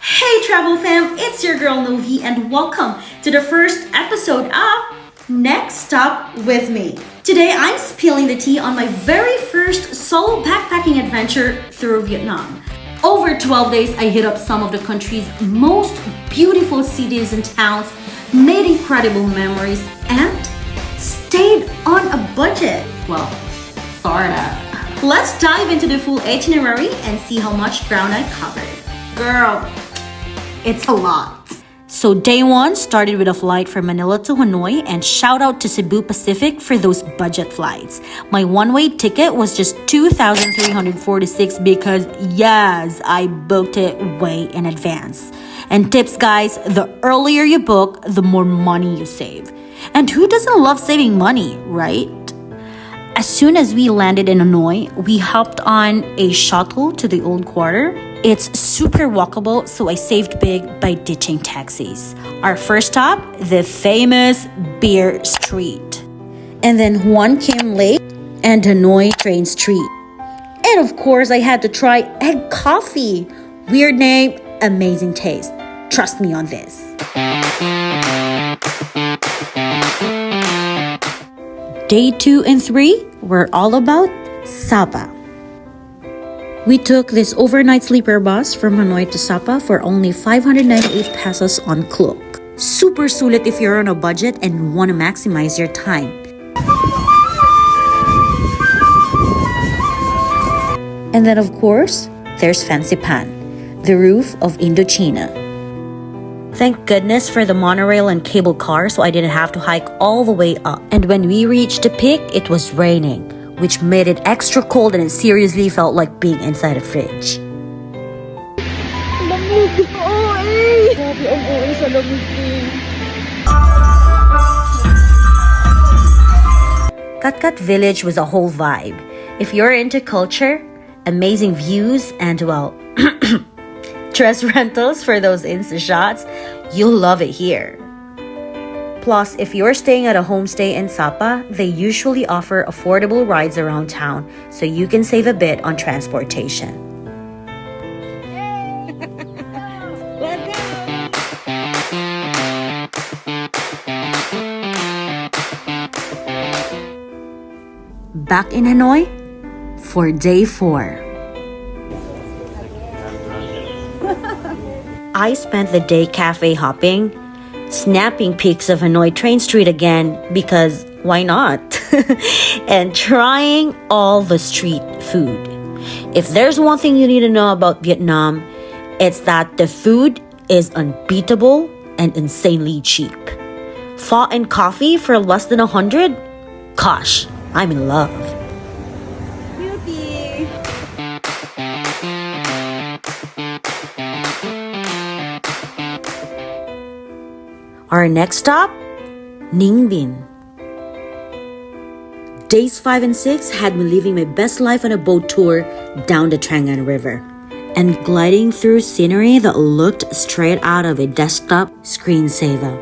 Hey travel fam, it's your girl Novie and welcome to the first episode of Next Stop with me. Today I'm spilling the tea on my very first solo backpacking adventure through Vietnam. Over 12 days I hit up some of the country's most beautiful cities and towns, made incredible memories, and stayed on a budget. Well, sorta. Let's dive into the full itinerary and see how much ground I covered. Girl, it's a lot. So day one started with a flight from Manila to Hanoi, and shout out to Cebu Pacific for those budget flights. My one-way ticket was just 2,346 because yes, I booked it way in advance. And tips guys, the earlier you book, the more money you save. And who doesn't love saving money, right? As soon as we landed in Hanoi, we hopped on a shuttle to the old quarter. It's super walkable, so I saved big by ditching taxis. Our first stop, the famous Beer Street. And then Juan Kim Lake and Hanoi Train Street. And of course, I had to try egg coffee. Weird name, amazing taste. Trust me on this. Day 2 and 3 were all about Sapa. We took this overnight sleeper bus from Hanoi to Sapa for only 598 pesos on Klook. Super sulit if you're on a budget and want to maximize your time. And then of course, there's Fansipan, the roof of Indochina. Thank goodness for the monorail and cable car so I didn't have to hike all the way up. And when we reached the peak, it was raining, which made it extra cold and it seriously felt like being inside a fridge. Katkat Village was a whole vibe. If you're into culture, amazing views, and well, dress rentals for those Insta shots, you'll love it here. Plus, if you're staying at a homestay in Sapa, they usually offer affordable rides around town, so you can save a bit on transportation. Back in Hanoi for day 4. I spent the day cafe hopping, snapping pics of Hanoi Train Street again because why not? And trying all the street food. If there's one thing you need to know about Vietnam, it's that the food is unbeatable and insanely cheap. Pho and coffee for less than 100? Gosh, I'm in love. Our next stop, Ninh Binh. Days 5 and 6 had me living my best life on a boat tour down the Trang An River and gliding through scenery that looked straight out of a desktop screensaver.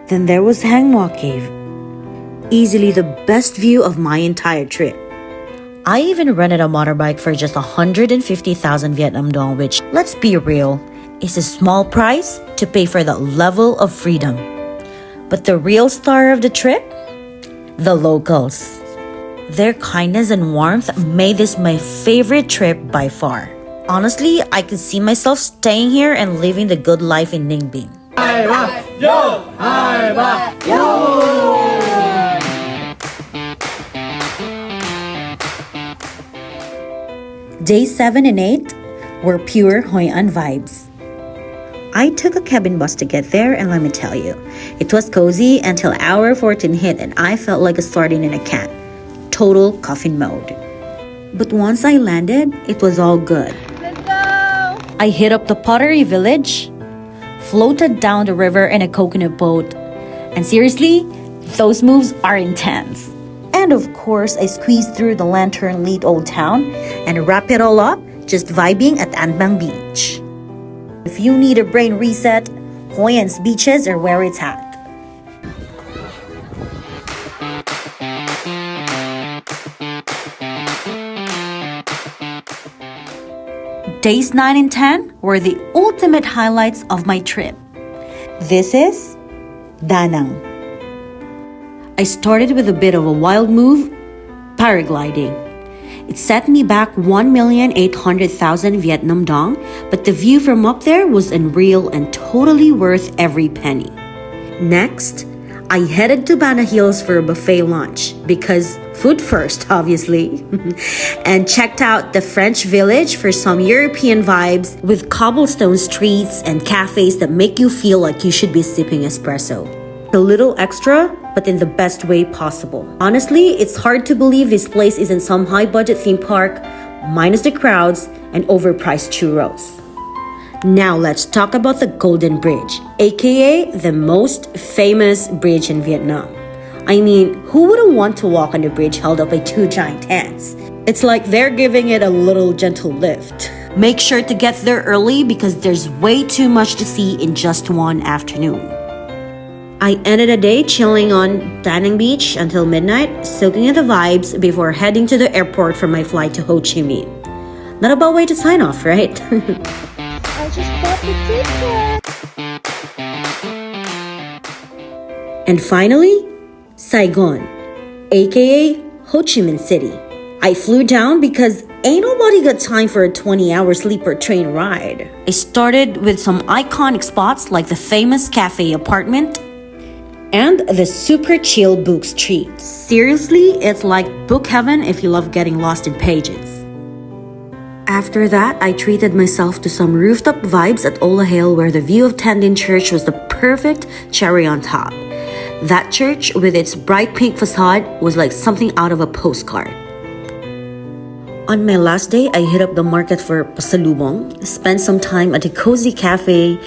Then there was Hang Mo Cave, easily the best view of my entire trip. I even rented a motorbike for just 150,000 Vietnam dong, which, let's be real, is a small price to pay for that level of freedom. But the real star of the trip? The locals. Their kindness and warmth made this my favorite trip by far. Honestly, I could see myself staying here and living the good life in Ninh Binh. Days 7 and 8 were pure Hoi An vibes. I took a cabin bus to get there, and let me tell you, it was cozy until hour 14 hit and I felt like a sardine in a can. Total coffin mode. But once I landed, it was all good. Let's go! I hit up the Pottery Village, floated down the river in a coconut boat, and seriously, those moves are intense. And of course, I squeezed through the lantern-lit old town and wrap it all up just vibing at An Bang Beach. If you need a brain reset, Hoi An's beaches are where it's at. Days 9 and 10 were the ultimate highlights of my trip. This is Da Nang. I started with a bit of a wild move, paragliding. It set me back 1,800,000 Vietnam dong, but the view from up there was unreal and totally worth every penny. Next, I headed to Bana Hills for a buffet lunch because food first, obviously, and checked out the French village for some European vibes with cobblestone streets and cafes that make you feel like you should be sipping espresso. A little extra, but in the best way possible. Honestly, it's hard to believe this place isn't some high-budget theme park, minus the crowds and overpriced churros. Now let's talk about the Golden Bridge, aka the most famous bridge in Vietnam. I mean, who wouldn't want to walk on the bridge held up by two giant hands? It's like they're giving it a little gentle lift. Make sure to get there early because there's way too much to see in just one afternoon. I ended the day chilling on Da Nang Beach until midnight, soaking in the vibes before heading to the airport for my flight to Ho Chi Minh. Not a bad way to sign off, right? I just bought the ticket. And finally, Saigon, aka Ho Chi Minh City. I flew down because ain't nobody got time for a 20-hour sleeper train ride. I started with some iconic spots like the famous cafe apartment and the super chill book street. Seriously, it's like book heaven if you love getting lost in pages. After that, I treated myself to some rooftop vibes at Ola Hill where the view of Tan Dinh Church was the perfect cherry on top. That church with its bright pink facade was like something out of a postcard. On my last day, I hit up the market for pasalubong, spent some time at a cozy cafe.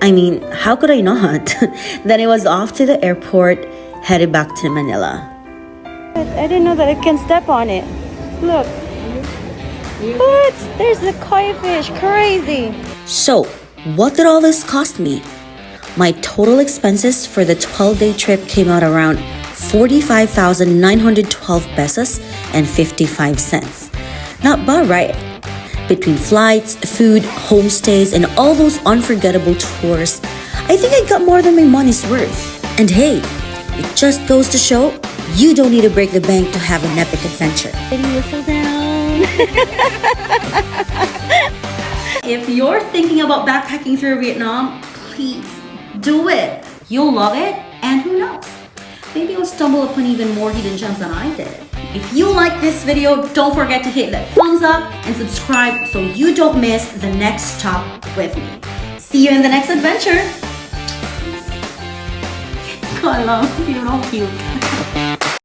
I mean, how could I not? Then I was off to the airport, headed back to Manila. I didn't know that I can step on it. Look. What? There's the koi fish. Crazy. So, what did all this cost me? My total expenses for the 12-day trip came out around 45,912 pesos and 55 cents. Not bad, right? Between flights, food, homestays, and all those unforgettable tours, I think I got more than my money's worth. And hey, it just goes to show you don't need to break the bank to have an epic adventure. Whistle down. If you're thinking about backpacking through Vietnam, please do it. You'll love it, and who knows? Maybe you'll stumble upon even more hidden gems than I did. If you like this video, don't forget to hit that thumbs up and subscribe so you don't miss the next stop with me. See you in the next adventure. God, love, you're all cute.